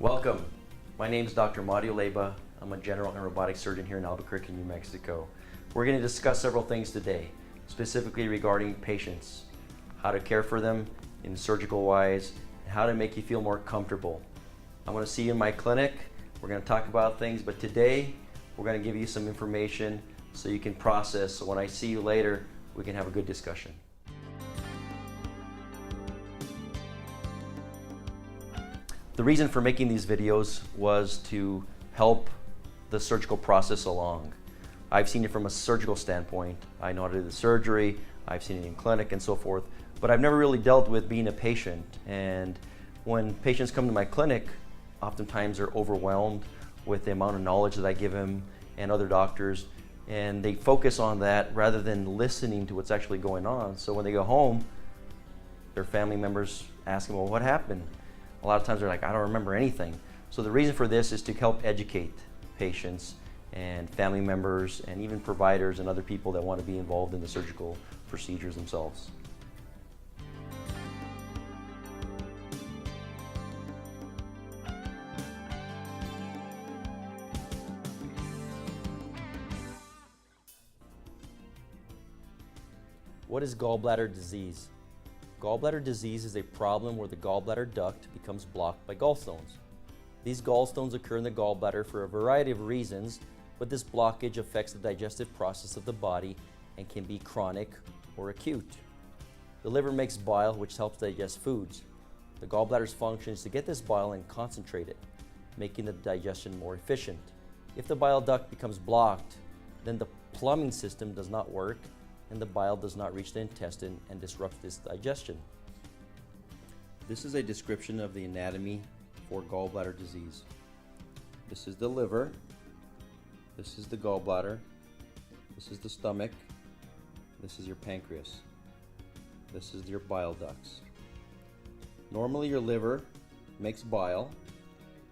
Welcome. My name is Dr. Mario Leyba. I'm a general and robotic surgeon here in Albuquerque, New Mexico. We're going to discuss several things today, specifically regarding patients, how to care for them in surgical wise, and how to make you feel more comfortable. I'm going to see you in my clinic. We're going to talk about things, but today we're going to give you some information so you can process, so when I see you later, we can have a good discussion. The reason for making these videos was to help the surgical process along. I've seen it from a surgical standpoint. I know how to do the surgery, I've seen it in clinic and so forth, but I've never really dealt with being a patient. And when patients come to my clinic, oftentimes they're overwhelmed with the amount of knowledge that I give them and other doctors, and they focus on that rather than listening to what's actually going on. So when they go home, their family members ask them, well, what happened? A lot of times they're like, I don't remember anything. So the reason for this is to help educate patients and family members and even providers and other people that want to be involved in the surgical procedures themselves. What is gallbladder disease? Gallbladder disease is a problem where the gallbladder duct becomes blocked by gallstones. These gallstones occur in the gallbladder for a variety of reasons, but this blockage affects the digestive process of the body and can be chronic or acute. The liver makes bile, which helps digest foods. The gallbladder's function is to get this bile and concentrate it, making the digestion more efficient. If the bile duct becomes blocked, then the plumbing system does not work and the bile does not reach the intestine and disrupts this digestion. This is a description of the anatomy for gallbladder disease. This is the liver, this is the gallbladder, this is the stomach, this is your pancreas, this is your bile ducts. Normally your liver makes bile.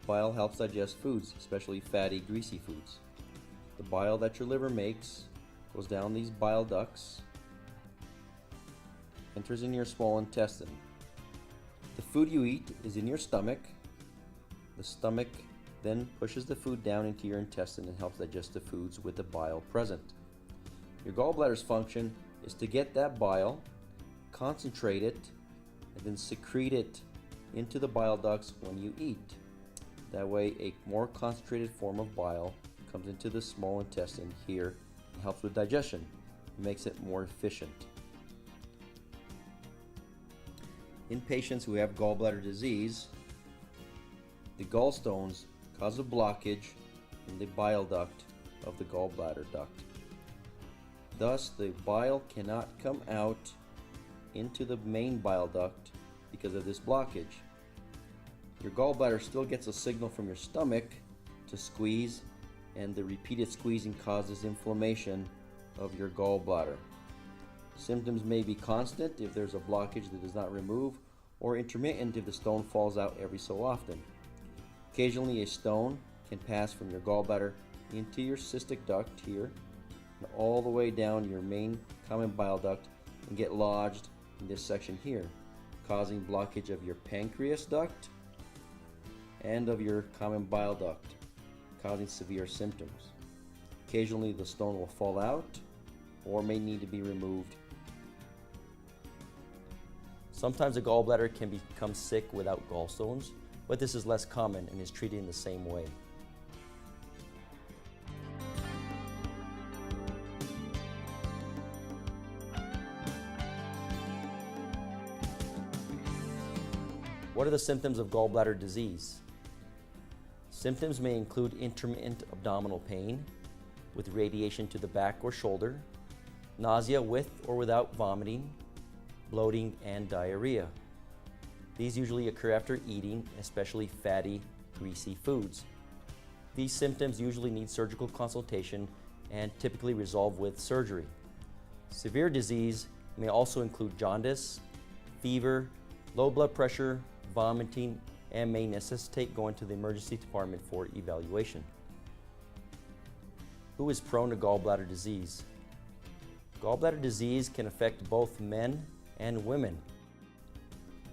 Bile helps digest foods, especially fatty, greasy foods. The bile that your liver makes goes down these bile ducts, enters in your small intestine. The food you eat is in your stomach. The stomach then pushes the food down into your intestine and helps digest the foods with the bile present. Your gallbladder's function is to get that bile, concentrate it, and then secrete it into the bile ducts when you eat. That way a more concentrated form of bile comes into the small intestine here. It helps with digestion. It makes it more efficient. In patients who have gallbladder disease, the gallstones cause a blockage in the bile duct of the gallbladder duct. Thus, the bile cannot come out into the main bile duct because of this blockage. Your gallbladder still gets a signal from your stomach to squeeze, and the repeated squeezing causes inflammation of your gallbladder. Symptoms may be constant if there's a blockage that does not remove, or intermittent if the stone falls out every so often. Occasionally a stone can pass from your gallbladder into your cystic duct here, and all the way down your main common bile duct and get lodged in this section here, causing blockage of your pancreas duct and of your common bile duct, causing severe symptoms. Occasionally the stone will fall out or may need to be removed. Sometimes a gallbladder can become sick without gallstones, but this is less common and is treated in the same way. What are the symptoms of gallbladder disease? Symptoms may include intermittent abdominal pain with radiation to the back or shoulder, nausea with or without vomiting, bloating, and diarrhea. These usually occur after eating, especially fatty, greasy foods. These symptoms usually need surgical consultation and typically resolve with surgery. Severe disease may also include jaundice, fever, low blood pressure, vomiting, and may necessitate going to the emergency department for evaluation. Who is prone to gallbladder disease? Gallbladder disease can affect both men and women.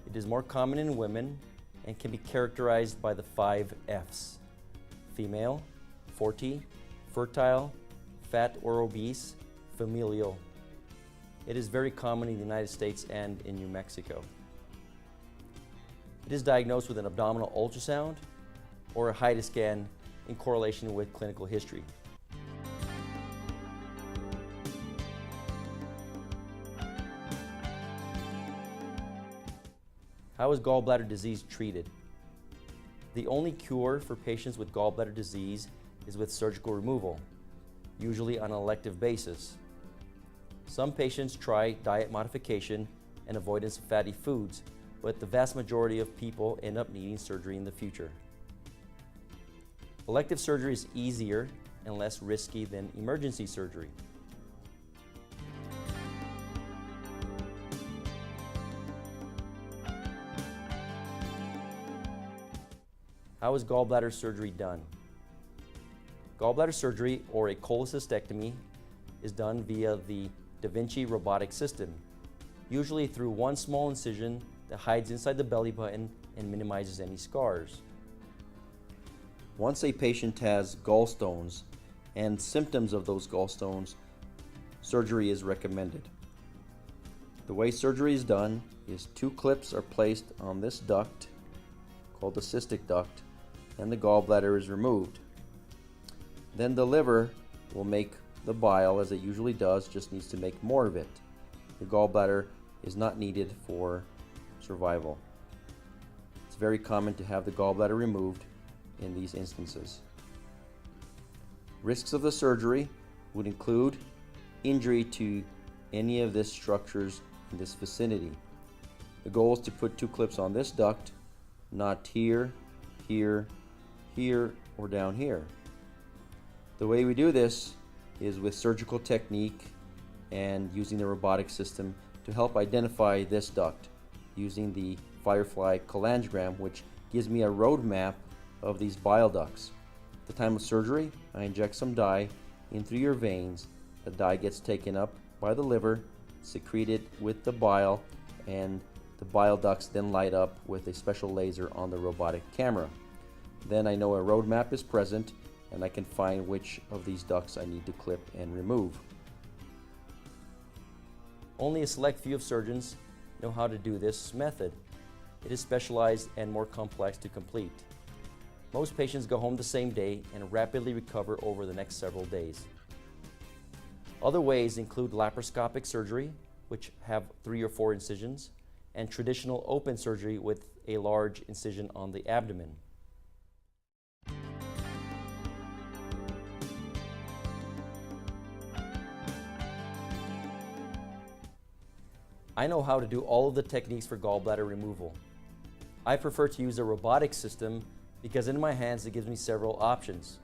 It is more common in women and can be characterized by the 5 F's: female, forty, fertile, fat or obese, familial. It is very common in the United States and in New Mexico. It is diagnosed with an abdominal ultrasound or a HIDA scan in correlation with clinical history. How is gallbladder disease treated? The only cure for patients with gallbladder disease is with surgical removal, usually on an elective basis. Some patients try diet modification and avoidance of fatty foods, but the vast majority of people end up needing surgery in the future. Elective surgery is easier and less risky than emergency surgery. How is gallbladder surgery done? Gallbladder surgery, or a cholecystectomy, is done via the Da Vinci robotic system, usually through one small incision that hides inside the belly button and minimizes any scars. Once a patient has gallstones and symptoms of those gallstones, surgery is recommended. The way surgery is done is 2 clips are placed on this duct, called the cystic duct, and the gallbladder is removed. Then the liver will make the bile, as it usually does, just needs to make more of it. The gallbladder is not needed for survival. It's very common to have the gallbladder removed in these instances. Risks of the surgery would include injury to any of these structures in this vicinity. The goal is to put 2 clips on this duct, not here, here, here, or down here. The way we do this is with surgical technique and using the robotic system to help identify this duct using the Firefly cholangiogram, which gives me a road map of these bile ducts. At the time of surgery, I inject some dye in through your veins. The dye gets taken up by the liver, secreted with the bile, and the bile ducts then light up with a special laser on the robotic camera. Then I know a road map is present and I can find which of these ducts I need to clip and remove. Only a select few of surgeons know how to do this method. It is specialized and more complex to complete. Most patients go home the same day and rapidly recover over the next several days. Other ways include laparoscopic surgery, which have 3 or 4 incisions, and traditional open surgery with a large incision on the abdomen. I know how to do all of the techniques for gallbladder removal. I prefer to use a robotic system because in my hands it gives me several options.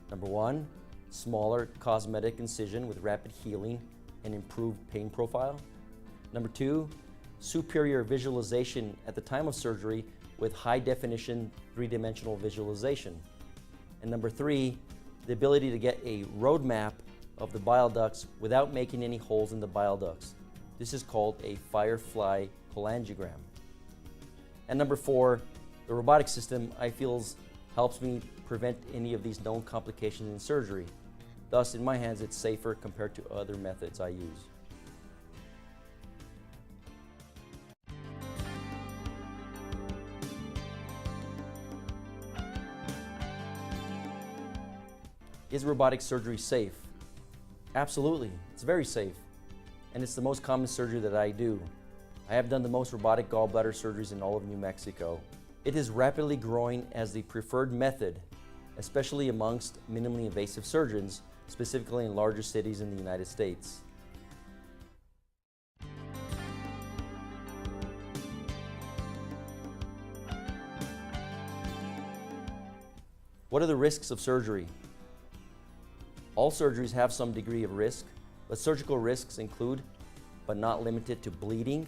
Number 1, smaller cosmetic incision with rapid healing and improved pain profile. Number 2, superior visualization at the time of surgery with high definition 3-dimensional visualization. And number 3, the ability to get a road map of the bile ducts without making any holes in the bile ducts. This is called a Firefly cholangiogram. And number 4, the robotic system I feel helps me prevent any of these known complications in surgery. Thus, in my hands, it's safer compared to other methods I use. Is robotic surgery safe? Absolutely, it's very safe. And it's the most common surgery that I do. I have done the most robotic gallbladder surgeries in all of New Mexico. It is rapidly growing as the preferred method, especially amongst minimally invasive surgeons, specifically in larger cities in the United States. What are the risks of surgery? All surgeries have some degree of risk, but surgical risks include, but not limited to, bleeding,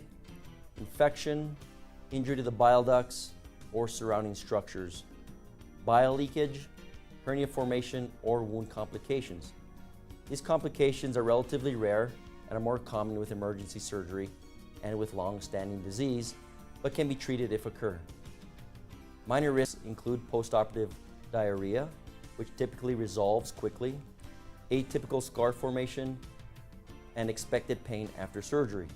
infection, injury to the bile ducts or surrounding structures, bile leakage, hernia formation, or wound complications. These complications are relatively rare and are more common with emergency surgery and with long-standing disease, but can be treated if occur. Minor risks include postoperative diarrhea, which typically resolves quickly, atypical scar formation, and expected pain after surgery.